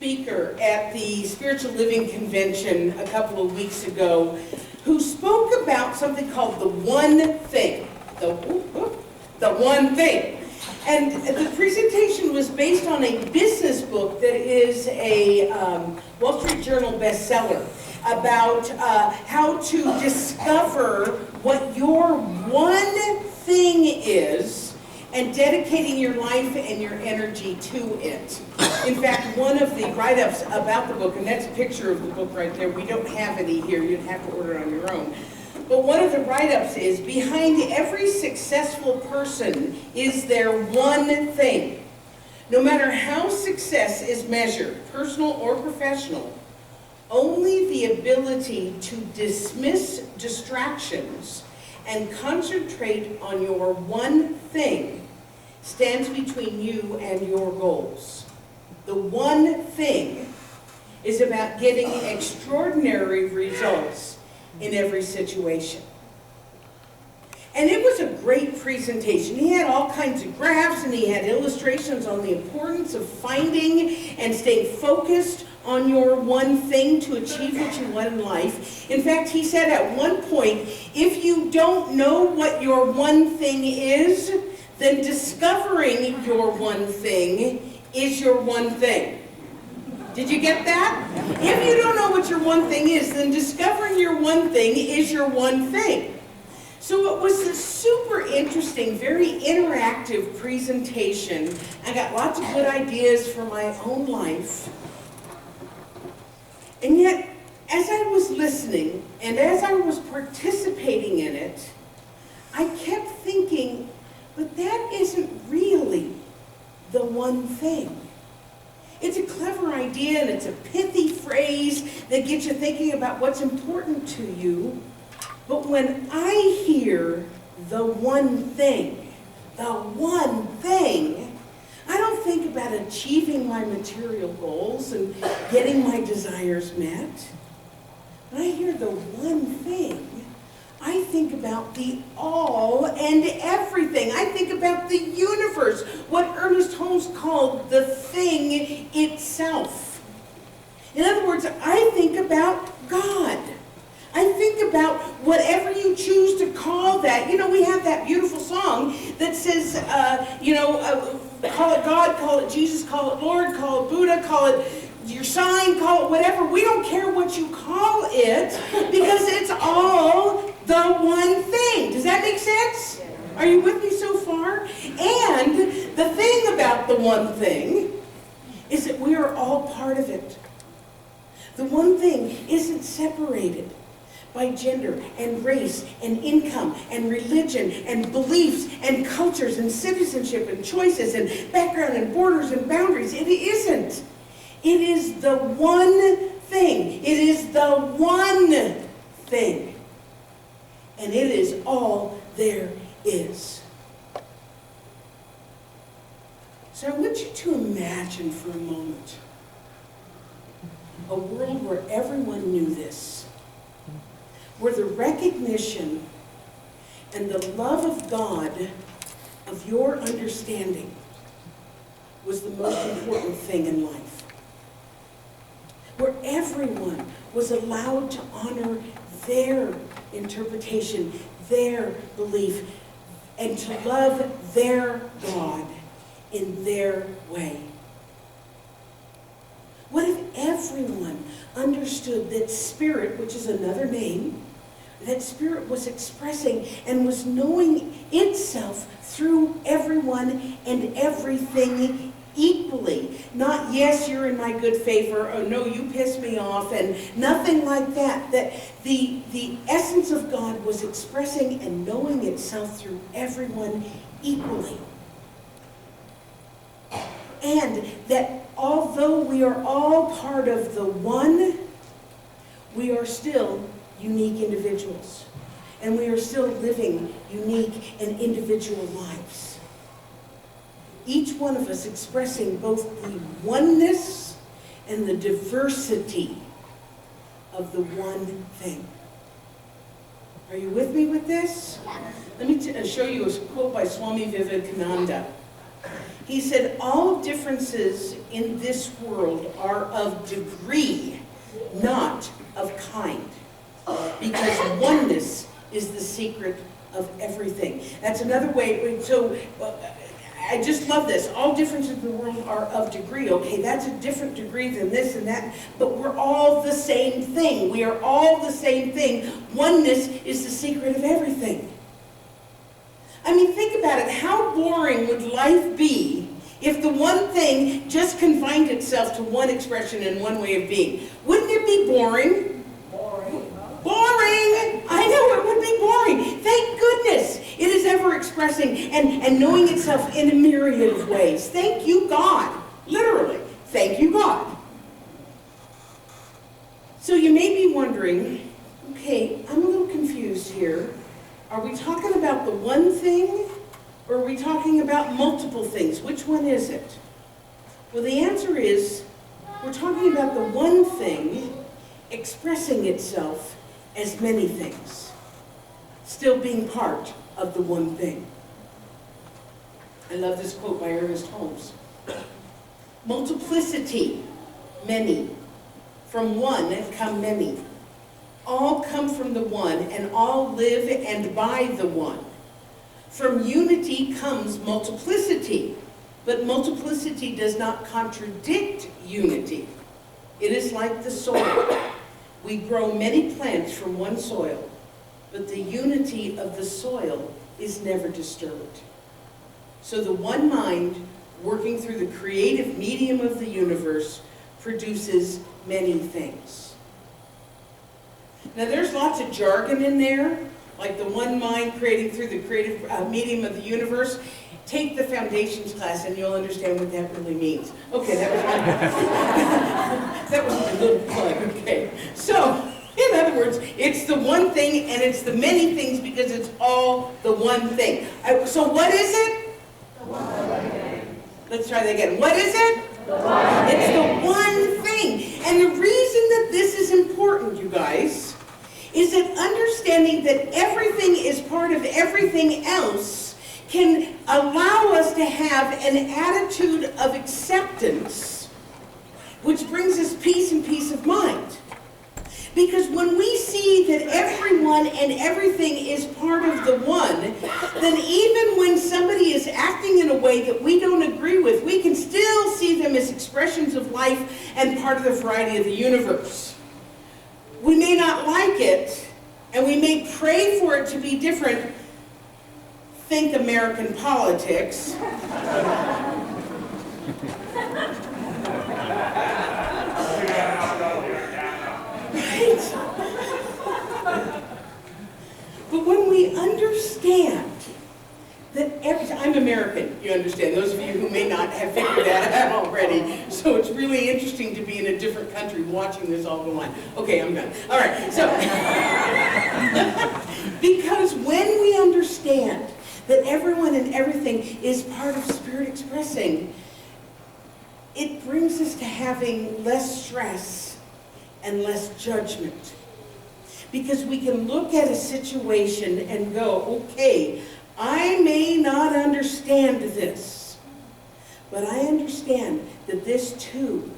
Speaker at the Spiritual Living Convention a couple of weeks ago who spoke about something called the one thing. The one thing. And the presentation was based on a business book that is a Wall Street Journal bestseller about how to discover what your one thing is and dedicating your life and your energy to it. In fact, one of the write-ups about the book, and that's a picture of the book right there, we don't have any here, you'd have to order it on your own. But one of the write-ups is, behind every successful person is their one thing. No matter how success is measured, personal or professional, only the ability to dismiss distractions and concentrate on your one thing stands between you and your goals. The one thing is about getting extraordinary results in every situation. And it was a great presentation. He had all kinds of graphs and he had illustrations on the importance of finding and staying focused on your one thing to achieve what you want in life. In fact, he said at one point, if you don't know what your one thing is, then discovering your one thing is your one thing. Did you get that? If you don't know what your one thing is, then discovering your one thing is your one thing. So it was a super interesting, very interactive presentation. I got lots of good ideas for my own life. And yet, as I was listening and as I was participating in it, I kept thinking, but that isn't really the one thing. It's a clever idea and it's a pithy phrase that gets you thinking about what's important to you. But when I hear the one thing, I don't think about achieving my material goals and getting my desires met. When I hear the one thing, I think about the all and everything. I think about the universe, what Ernest Holmes called the thing itself. In other words, I think about God. I think about whatever you choose to call that. You know, we have that beautiful song that says, call it God, call it Jesus, call it Lord, call it Buddha, call it your sign, call it whatever. We don't care what you call it because it's all the one thing. Does that make sense? Are you with me so far? And the thing about the one thing is that we are all part of it. The one thing isn't separated by gender and race and income and religion and beliefs and cultures and citizenship and choices and background and borders and boundaries. It isn't. It is the one thing. It is the one thing. And it is all there is. So I want you to imagine for a moment a world where everyone knew this, where the recognition and the love of God, of your understanding, was the most important thing in life. Where everyone was allowed to honor their interpretation, their belief, and to love their God in their way. What if everyone understood that spirit, which is another name, that spirit was expressing and was knowing itself through everyone and everything equally? Not, yes, you're in my good favor, or no, you piss me off, and nothing like that. That the essence of God was expressing and knowing itself through everyone equally. And that although we are all part of the one, we are still unique individuals. And we are still living unique and individual lives. Each one of us expressing both the oneness and the diversity of the one thing. Are you with me with this? Let me show you a quote by Swami Vivekananda. He said, all differences in this world are of degree, not of kind. Because oneness is the secret of everything. That's another way. So I just love this. All differences in the world are of degree. Okay, that's a different degree than this and that, but we're all the same thing. We are all the same thing. Oneness is the secret of everything. I mean, think about it. How boring would life be if the one thing just confined itself to one expression and one way of being? Wouldn't it be boring? Boring! I know it would be boring. Thank goodness it is ever expressing and knowing itself in a myriad of ways. Thank you, God. Literally, thank you, God. So you may be wondering, okay, I'm a little confused here. Are we talking about the one thing, or are we talking about multiple things? Which one is it? Well, the answer is, we're talking about the one thing expressing itself as many things, still being part of the one thing. I love this quote by Ernest Holmes. Multiplicity, many. From one come many. All come from the one, and all live and by the one. From unity comes multiplicity, but multiplicity does not contradict unity. It is like the soil. We grow many plants from one soil, but the unity of the soil is never disturbed. So the one mind, working through the creative medium of the universe, produces many things. Now there's lots of jargon in there, like the one mind creating through the creative medium of the universe. Take the foundations class and you'll understand what that really means. Okay, that was my little plug, okay. So, in other words, it's the one thing and it's the many things because it's all the one thing. So what is it? The one thing. Let's try that again. What is it? The one thing. It's the one thing. And the reason that this is important, you guys, is that understanding that everything is part of everything else can allow us to have an attitude of acceptance, which brings us peace and peace of mind. Because when we see that everyone and everything is part of the one, then even when somebody is acting in a way that we don't agree with, we can still see them as expressions of life and part of the variety of the universe. We may not like it, and we may pray for it to be different. Think American politics. Right? But when we understand that I'm American, you understand, those of you who may not have figured that out already, so it's really interesting to be in a different country watching this all go on. Okay, I'm done. All right, so, because when we understand that everyone and everything is part of Spirit expressing, it brings us to having less stress and less judgment. Because we can look at a situation and go, okay, I may not understand this, but I understand that this too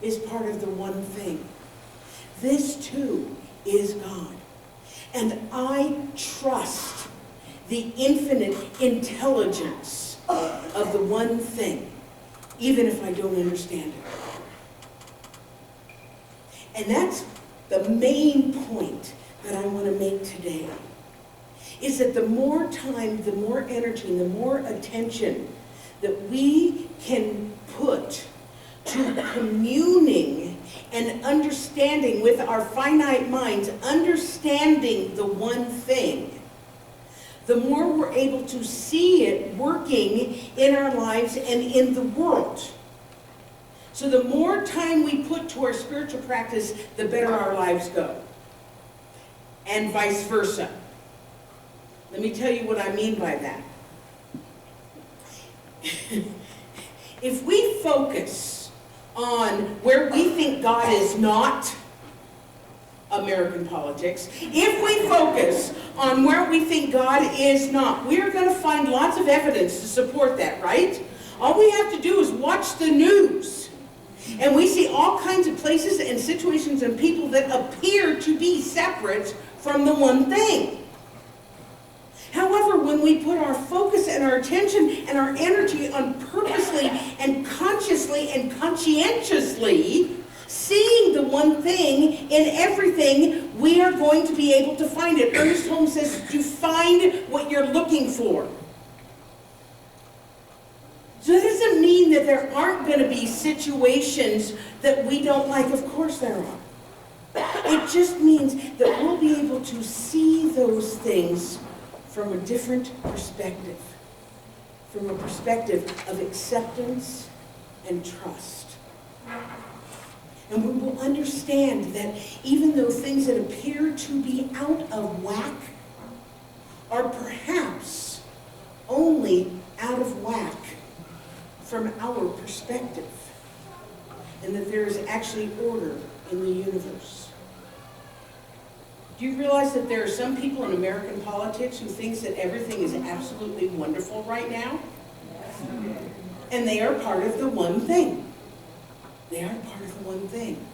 is part of the one thing. This too is God. And I trust the infinite intelligence of the one thing, even if I don't understand it. And that's the main point that I want to make today, is that the more time, the more energy, and the more attention that we can put to communing and understanding with our finite minds, understanding the one thing, the more we're able to see it working in our lives and in the world. So the more time we put to our spiritual practice, the better our lives go. And vice versa. Let me tell you what I mean by that. If we focus on where we think God is not, American politics, if we focus on where we think God is not, we're going to find lots of evidence to support that, right? All we have to do is watch the news. And we see all kinds of places and situations and people that appear to be separate from the one thing. However, when we put our focus and our attention and our energy on purposely and consciously and conscientiously seeing the one thing in everything, we are going to be able to find it. Ernest Holmes says to find what you're looking for. So that doesn't mean that there aren't going to be situations that we don't like. Of course there are. It just means that we'll be able to see those things from a different perspective. From a perspective of acceptance and trust. And we will understand that even though things that appear to be out of whack are perhaps only out of whack from our perspective, and that there is actually order in the universe. Do you realize that there are some people in American politics who think that everything is absolutely wonderful right now? And they are part of the one thing. They are part of the one thing.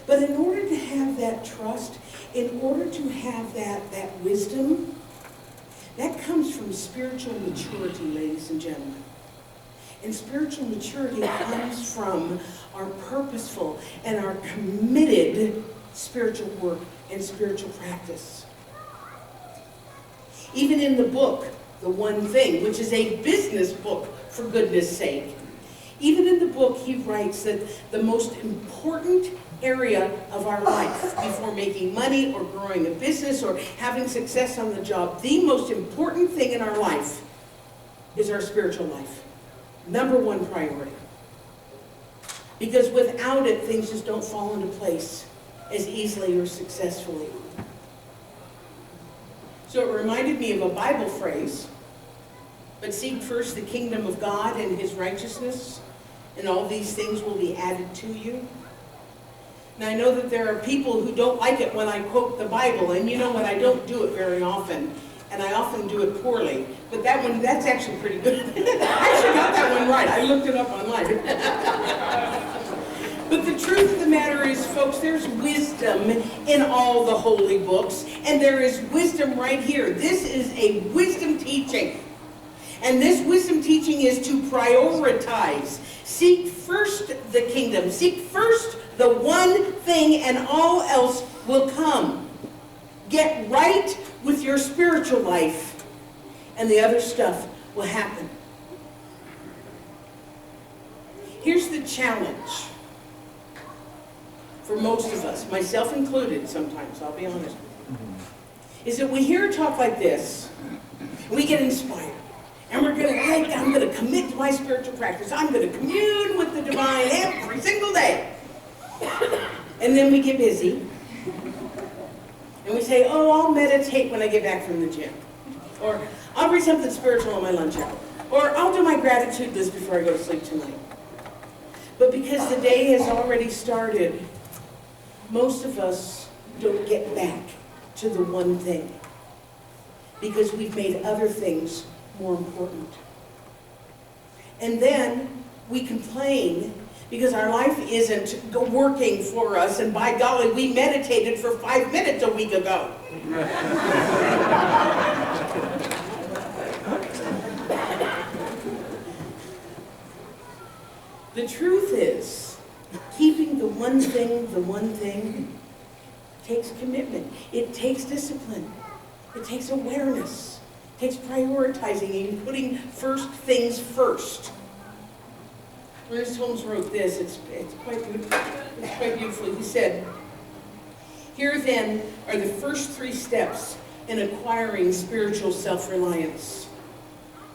But in order to have that trust, in order to have that wisdom, that comes from spiritual maturity, ladies and gentlemen. And spiritual maturity comes from our purposeful and our committed spiritual work and spiritual practice. Even in the book, The One Thing, which is a business book, for goodness sake, even in the book he writes that the most important area of our life before making money or growing a business or having success on the job, the most important thing in our life is our spiritual life. Number one priority. Because without it, things just don't fall into place as easily or successfully. So it reminded me of a Bible phrase, but seek first the kingdom of God and his righteousness, and all these things will be added to you. Now I know that there are people who don't like it when I quote the Bible, and you know what, I don't do it very often. And I often do it poorly. But that one, that's actually pretty good. I actually got that one right. I looked it up online. But the truth of the matter is, folks, there's wisdom in all the holy books. And there is wisdom right here. This is a wisdom teaching. And this wisdom teaching is to prioritize. Seek first the kingdom. Seek first the one thing, and all else will come. Get right with your spiritual life, and the other stuff will happen. Here's the challenge for most of us, myself included sometimes, I'll be honest, is that we hear a talk like this, and we get inspired. And we're going to, I'm going to commit to my spiritual practice. I'm going to commune with the divine every single day. And then we get busy. And we say, oh, I'll meditate when I get back from the gym. Or I'll read something spiritual on my lunch hour. Or I'll do my gratitude list before I go to sleep tonight. But because the day has already started, most of us don't get back to the one thing. Because we've made other things more important. And then we complain because our life isn't working for us, and by golly, we meditated for 5 minutes a week ago. The truth is, keeping the one thing takes commitment. It takes discipline. It takes awareness. It takes prioritizing and putting first things first. Ernest Holmes wrote this. It's quite beautiful. It's quite beautiful. He said, "Here then are the first 3 steps in acquiring spiritual self-reliance.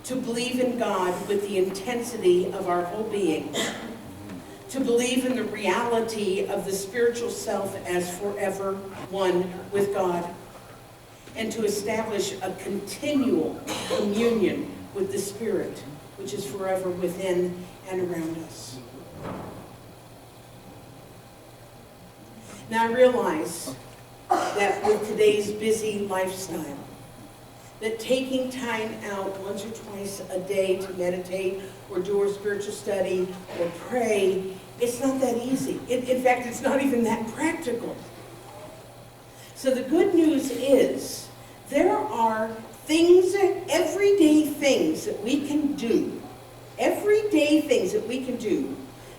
To believe in God with the intensity of our whole being. To believe in the reality of the spiritual self as forever one with God. And to establish a continual communion with the Spirit, which is forever within and around us." Now I realize that with today's busy lifestyle, that taking time out once or twice a day to meditate or do a spiritual study or pray, it's not that easy. In fact, it's not even that practical. So the good news is there are things, everyday things that we can do,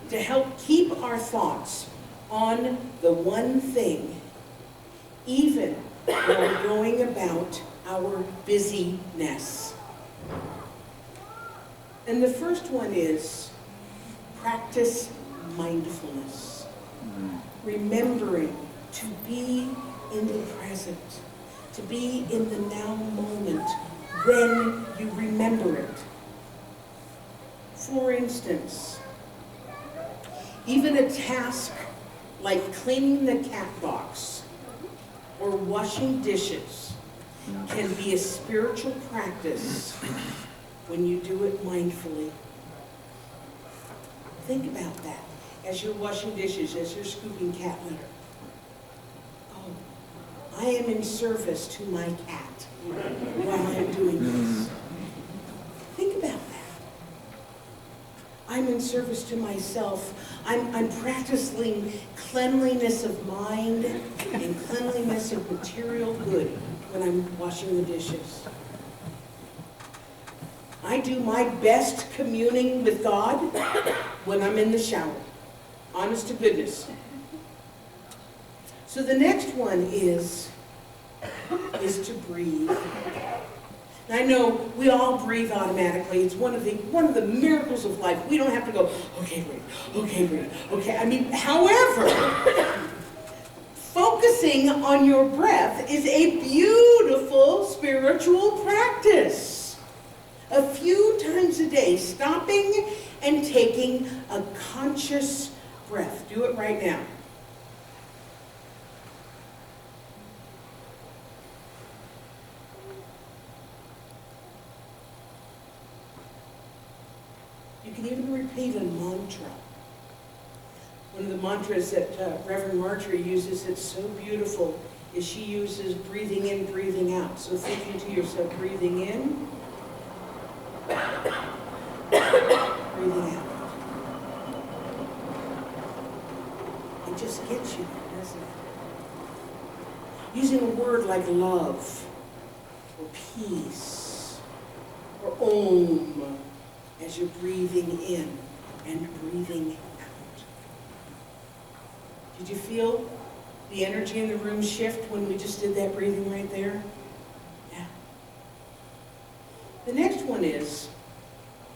to help keep our thoughts on the one thing, even when we're going about our busyness. And the first one is practice mindfulness. Remembering to be in the present, to be in the now moment when you remember it. For instance, even a task like cleaning the cat box or washing dishes can be a spiritual practice when you do it mindfully. Think about that as you're washing dishes, as you're scooping cat litter. Oh, I am in service to my cat while I'm doing this. Think about that. I'm in service to myself. I'm practicing cleanliness of mind and cleanliness of material good when I'm washing the dishes. I do my best communing with God when I'm in the shower. Honest to goodness. So the next one is to breathe. And I know we all breathe automatically. It's one of the miracles of life. We don't have to go, okay, breathe, okay. I mean, however, focusing on your breath is a beautiful spiritual practice. A few times a day, stopping and taking a conscious breath. Do it right now. You can even repeat a mantra. One of the mantras that Reverend Marjorie uses that's so beautiful is she uses breathing in, breathing out. So thinking to yourself, breathing in, breathing out. It just gets you there, doesn't it? Using a word like love, or peace, or om, as you're breathing in and breathing out. Did you feel the energy in the room shift when we just did that breathing right there? Yeah. The next one is,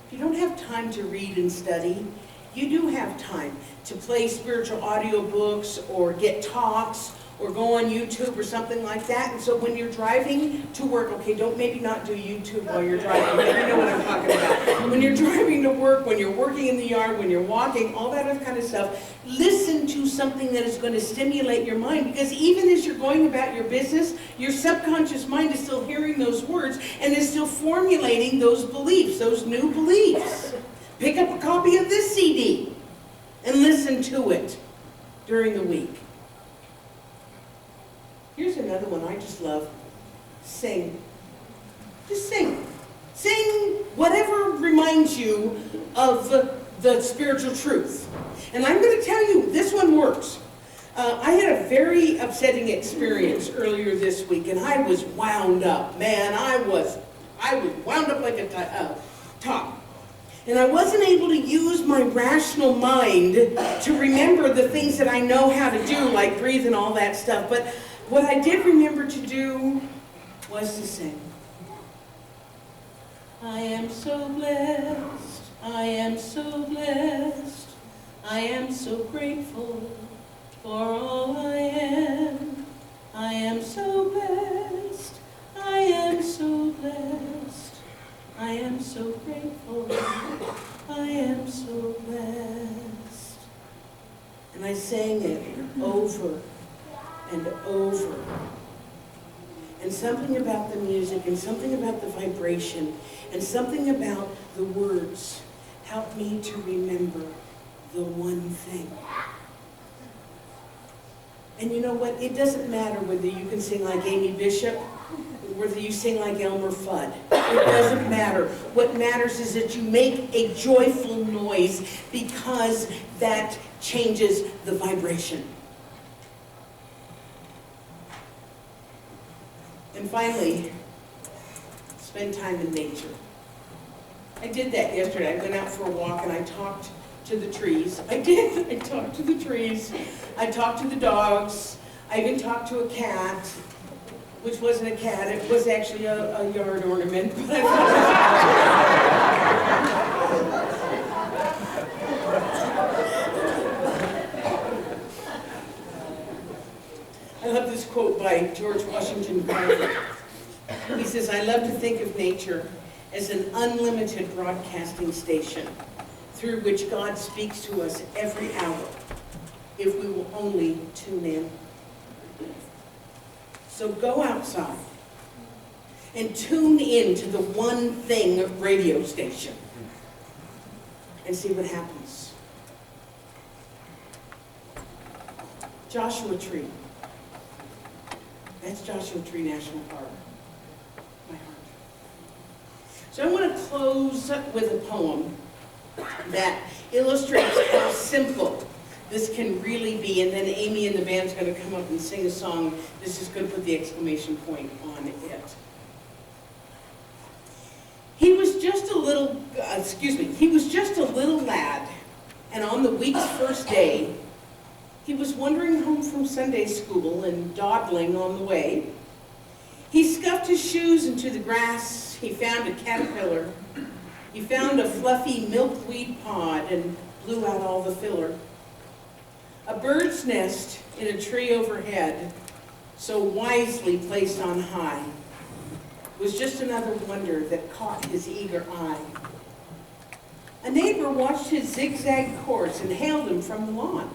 if you don't have time to read and study, you do have time to play spiritual audiobooks or get talks or go on YouTube or something like that. And so when you're driving to work, okay, maybe not do YouTube while you're driving, but you know what I'm talking about. When you're driving to work, when you're working in the yard, when you're walking, all that other kind of stuff, listen to something that is going to stimulate your mind, because even as you're going about your business, your subconscious mind is still hearing those words and is still formulating those beliefs, those new beliefs. Pick up a copy of this CD and listen to it during the week. Here's another one I just love. Sing. Just sing. Sing whatever reminds you of the spiritual truth. And I'm going to tell you, this one works. I had a very upsetting experience earlier this week, and I was wound up. Man, I was wound up like a top. And I wasn't able to use my rational mind to remember the things that I know how to do, like breathe and all that stuff. But what I did remember to do was to sing. I am so blessed, I am so blessed, I am so grateful for all I am. I am so blessed, I am so blessed, I am so grateful, I am so blessed. And I sang it over and over. And something about the music, and something about the vibration, and something about the words helped me to remember the one thing. And you know what? It doesn't matter whether you can sing like Amy Bishop, whether you sing like Elmer Fudd. It doesn't matter. What matters is that you make a joyful noise, because that changes the vibration. And finally, spend time in nature. I did that yesterday. I went out for a walk and I talked to the trees. I did. I talked to the trees. I talked to the dogs. I even talked to a cat, which wasn't a cat. It was actually a yard ornament. But I love this quote by George Washington Carver. He says, "I love to think of nature as an unlimited broadcasting station through which God speaks to us every hour, if we will only tune in." So go outside and tune in to the One Thing radio station and see what happens. Joshua Tree. That's Joshua Tree National Park. My heart. So I want to close with a poem that illustrates how simple this can really be, and then Amy and the band's going to come up and sing a song. This is going to put the exclamation point on it. He was just a little, he was just a little lad, and on the week's first day, he was wandering home from Sunday school and dawdling on the way. He scuffed his shoes into the grass. He found a caterpillar. He found a fluffy milkweed pod and blew out all the filler. A bird's nest in a tree overhead, so wisely placed on high, was just another wonder that caught his eager eye. A neighbor watched his zigzag course and hailed him from the lawn.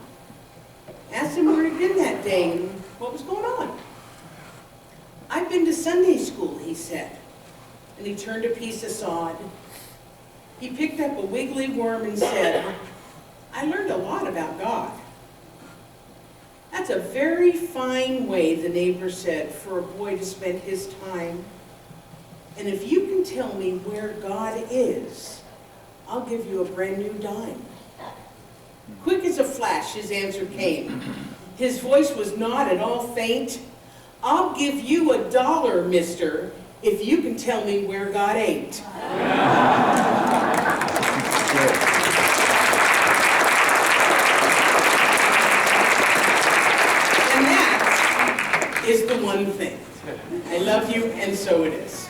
Asked him where he'd been that day and what was going on. "I've been to Sunday school," he said, and he turned a piece of sod. He picked up a wiggly worm and said, "I learned a lot about God." "That's a very fine way," the neighbor said, "for a boy to spend his time. And if you can tell me where God is, I'll give you a brand new dime." Quick as a flash, his answer came. His voice was not at all faint. "I'll give you $1, mister, if you can tell me where God ain't." And that is the one thing. I love you, and so it is.